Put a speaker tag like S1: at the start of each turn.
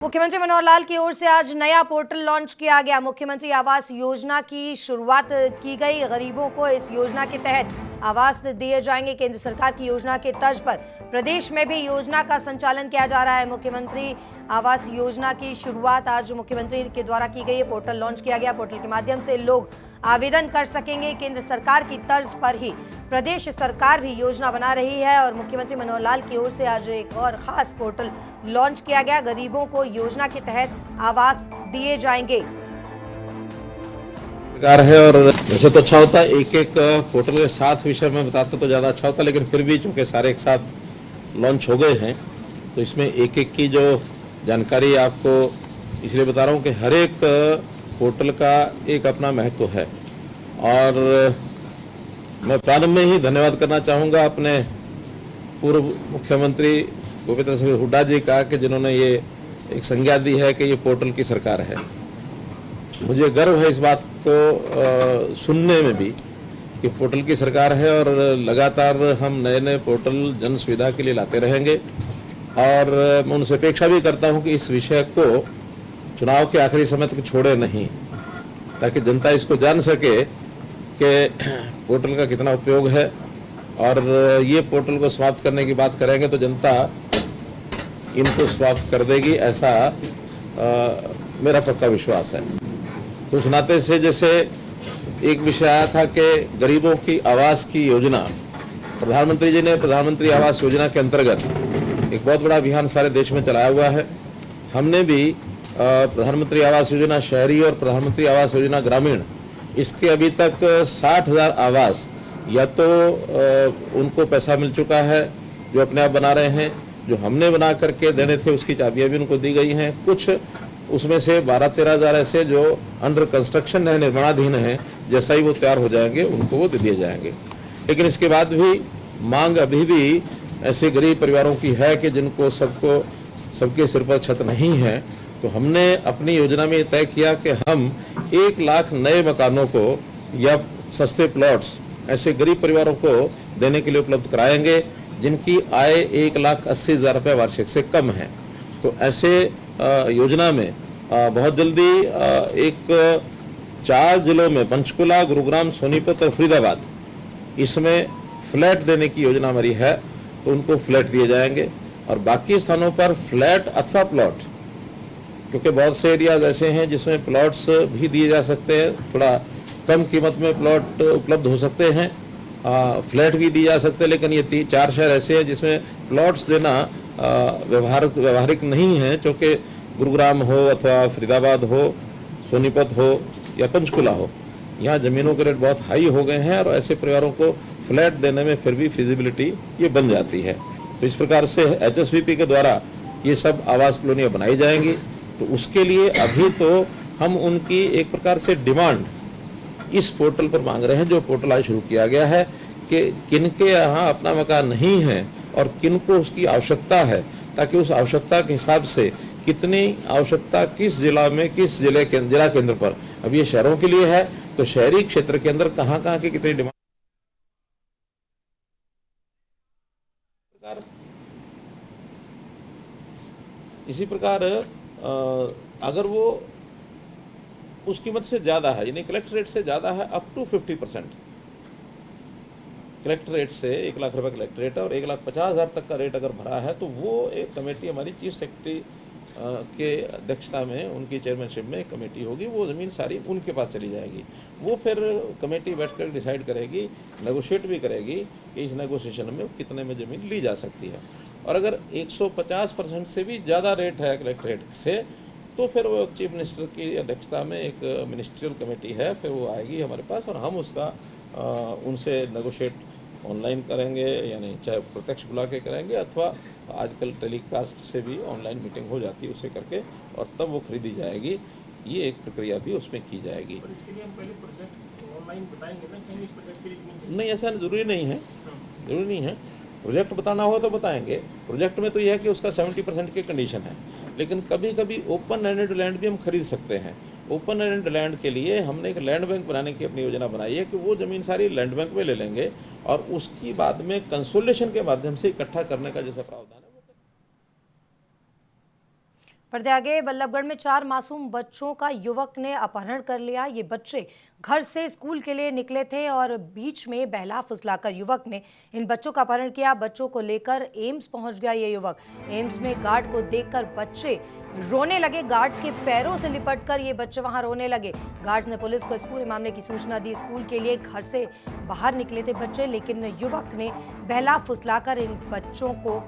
S1: मुख्यमंत्री मनोहर लाल की ओर से आज नया पोर्टल लॉन्च किया गया। मुख्यमंत्री आवास योजना की शुरुआत की गई। गरीबों को इस योजना के तहत आवास दिए जाएंगे। केंद्र सरकार की योजना के तर्ज पर प्रदेश में भी योजना का संचालन किया जा रहा है। मुख्यमंत्री आवास योजना की शुरुआत आज मुख्यमंत्री के द्वारा की गई है। पोर्टल लॉन्च किया गया। पोर्टल के माध्यम से लोग आवेदन कर सकेंगे। केंद्र सरकार की तर्ज पर ही प्रदेश सरकार भी योजना बना रही है और मुख्यमंत्री मनोहर लाल की ओर से आज एक और खास पोर्टल लॉन्च किया गया। गरीबों को योजना के तहत आवास दिए जाएंगे।
S2: है और वैसे तो अच्छा होता, एक एक पोर्टल के साथ विषय में बताता तो ज़्यादा अच्छा होता, लेकिन फिर भी चूंकि सारे एक साथ लॉन्च हो गए हैं तो इसमें एक एक की जो जानकारी आपको इसलिए बता रहा हूँ कि हर एक पोर्टल का एक अपना महत्व है। और मैं प्रारंभ में ही धन्यवाद करना चाहूँगा अपने पूर्व मुख्यमंत्री भूपेंद्र सिंह हुड्डा जी का कि जिन्होंने ये एक संज्ञा दी है कि ये पोर्टल की सरकार है। मुझे गर्व है इस बात को सुनने में भी कि पोर्टल की सरकार है और लगातार हम नए नए पोर्टल जन सुविधा के लिए लाते रहेंगे। और मैं उनसे अपेक्षा भी करता हूं कि इस विषय को चुनाव के आखिरी समय तक छोड़े नहीं, ताकि जनता इसको जान सके कि पोर्टल का कितना उपयोग है। और ये पोर्टल को समाप्त करने की बात करेंगे तो जनता इनको समाप्त कर देगी, ऐसा मेरा पक्का विश्वास है। तो उस नाते से जैसे एक विषय आया था कि गरीबों की आवास की योजना, प्रधानमंत्री जी ने प्रधानमंत्री आवास योजना के अंतर्गत एक बहुत बड़ा अभियान सारे देश में चलाया हुआ है। हमने भी प्रधानमंत्री आवास योजना शहरी और प्रधानमंत्री आवास योजना ग्रामीण, इसके अभी तक 60,000 आवास या तो उनको पैसा मिल चुका है जो अपने आप बना रहे हैं, जो हमने बना करके देने थे उसकी चाबियां भी उनको दी गई हैं। कुछ उसमें से 12-13 हज़ार ऐसे जो अंडर कंस्ट्रक्शन है, निर्माणाधीन हैं, जैसा ही वो तैयार हो जाएंगे उनको वो दे दिए जाएंगे। लेकिन इसके बाद भी मांग अभी भी ऐसे गरीब परिवारों की है कि जिनको सबके सिर पर छत नहीं है। तो हमने अपनी योजना में तय किया कि हम 1 लाख नए मकानों को या सस्ते प्लॉट्स ऐसे गरीब परिवारों को देने के लिए उपलब्ध कराएंगे जिनकी आय 1,80,000 रुपये वार्षिक से कम है। तो ऐसे योजना में बहुत जल्दी एक 4 जिलों में पंचकुला, गुरुग्राम, सोनीपत और फरीदाबाद, इसमें फ्लैट देने की योजना हमारी है। तो उनको फ्लैट दिए जाएंगे और बाकी स्थानों पर फ्लैट अथवा प्लॉट, क्योंकि बहुत से एरियाज ऐसे हैं जिसमें प्लॉट्स भी दिए जा सकते हैं, थोड़ा कम कीमत में प्लॉट उपलब्ध हो सकते हैं, फ्लैट भी दिए जा सकते हैं। लेकिन ये 3-4 शहर ऐसे हैं जिसमें प्लॉट्स देना व्यवहारिक नहीं है, चूँकि गुरुग्राम हो अथवा फरीदाबाद हो, सोनीपत हो या पंचकुला हो, यहाँ ज़मीनों के रेट बहुत हाई हो गए हैं और ऐसे परिवारों को फ्लैट देने में फिर भी फिजिबिलिटी ये बन जाती है। तो इस प्रकार से HSVP के द्वारा ये सब आवास कॉलोनियाँ बनाई जाएंगी। तो उसके लिए अभी तो हम उनकी एक प्रकार से डिमांड इस पोर्टल पर मांग रहे हैं, जो पोर्टल आज शुरू किया गया है, कि किनके यहाँ अपना मकान नहीं है और किनको उसकी आवश्यकता है, ताकि उस आवश्यकता के हिसाब से कितनी आवश्यकता किस जिला में, किस जिला केंद्र पर, अब ये शहरों के लिए है तो शहरी क्षेत्र के अंदर कहाँ की कितनी डिमांड। इसी प्रकार अगर वो उस कीमत से ज़्यादा है, यानी कलेक्टर रेट से ज़्यादा है, अप टू 50% कलेक्टर रेट से 1 लाख रुपये कलेक्टर रेट है और 1,50,000 तक का रेट अगर भरा है तो वो एक कमेटी हमारी चीफ सेक्रेटरी के अध्यक्षता में, उनकी चेयरमैनशिप में एक कमेटी होगी। वो ज़मीन सारी उनके पास चली जाएगी। वो फिर कमेटी बैठकर डिसाइड करेगी, नेगोशिएट भी करेगी कि इस नेगोशिएशन में कितने में ज़मीन ली जा सकती है। और अगर 150% से भी ज़्यादा रेट है कलेक्टर रेट से, तो फिर वो चीफ मिनिस्टर की अध्यक्षता में एक मिनिस्ट्रियल कमेटी है, फिर वो आएगी हमारे पास और हम उसका उनसे नेगोशिएट ऑनलाइन करेंगे, यानी चाहे प्रत्यक्ष बुला के करेंगे अथवा आजकल टेलीकास्ट से भी ऑनलाइन मीटिंग हो जाती है, उससे करके और तब वो खरीदी जाएगी। ये एक प्रक्रिया भी उसमें की जाएगी।
S3: और इसके लिए हम पहले प्रोजेक्ट ऑनलाइन बताएंगे ना कि इस प्रोजेक्ट के लिए
S2: नहीं, ऐसा ज़रूरी नहीं है, ज़रूरी नहीं है। प्रोजेक्ट बताना होगा तो बताएंगे। प्रोजेक्ट में तो यह है कि उसका 70% की कंडीशन है, लेकिन कभी कभी ओपन लैंडेड लैंड भी हम खरीद सकते हैं। ओपन लैंड लैंड के लिए हमने एक लैंड बैंक बनाने की अपनी योजना बनाई है कि वो ज़मीन सारी लैंड बैंक में ले लेंगे और उसकी बाद में कंसोलिडेशन के माध्यम से इकट्ठा करने का जैसा प्रावधान है।
S1: बढ़ते आगे, बल्लभगढ़ में 4 मासूम बच्चों का युवक ने अपहरण कर लिया। ये बच्चे घर से स्कूल के लिए निकले थे और बीच में बहला फुसलाकर युवक ने इन बच्चों का अपहरण किया। बच्चों को लेकर एम्स पहुंच गया ये युवक। एम्स में गार्ड को देखकर बच्चे रोने लगे। गार्ड्स के पैरों से लिपटकर ये बच्चे वहां रोने लगे। गार्ड्स ने पुलिस को इस पूरे मामले की सूचना दी। स्कूल के लिए घर से बाहर निकले थे बच्चे, लेकिन युवक ने बहला फुसलाकर इन बच्चों को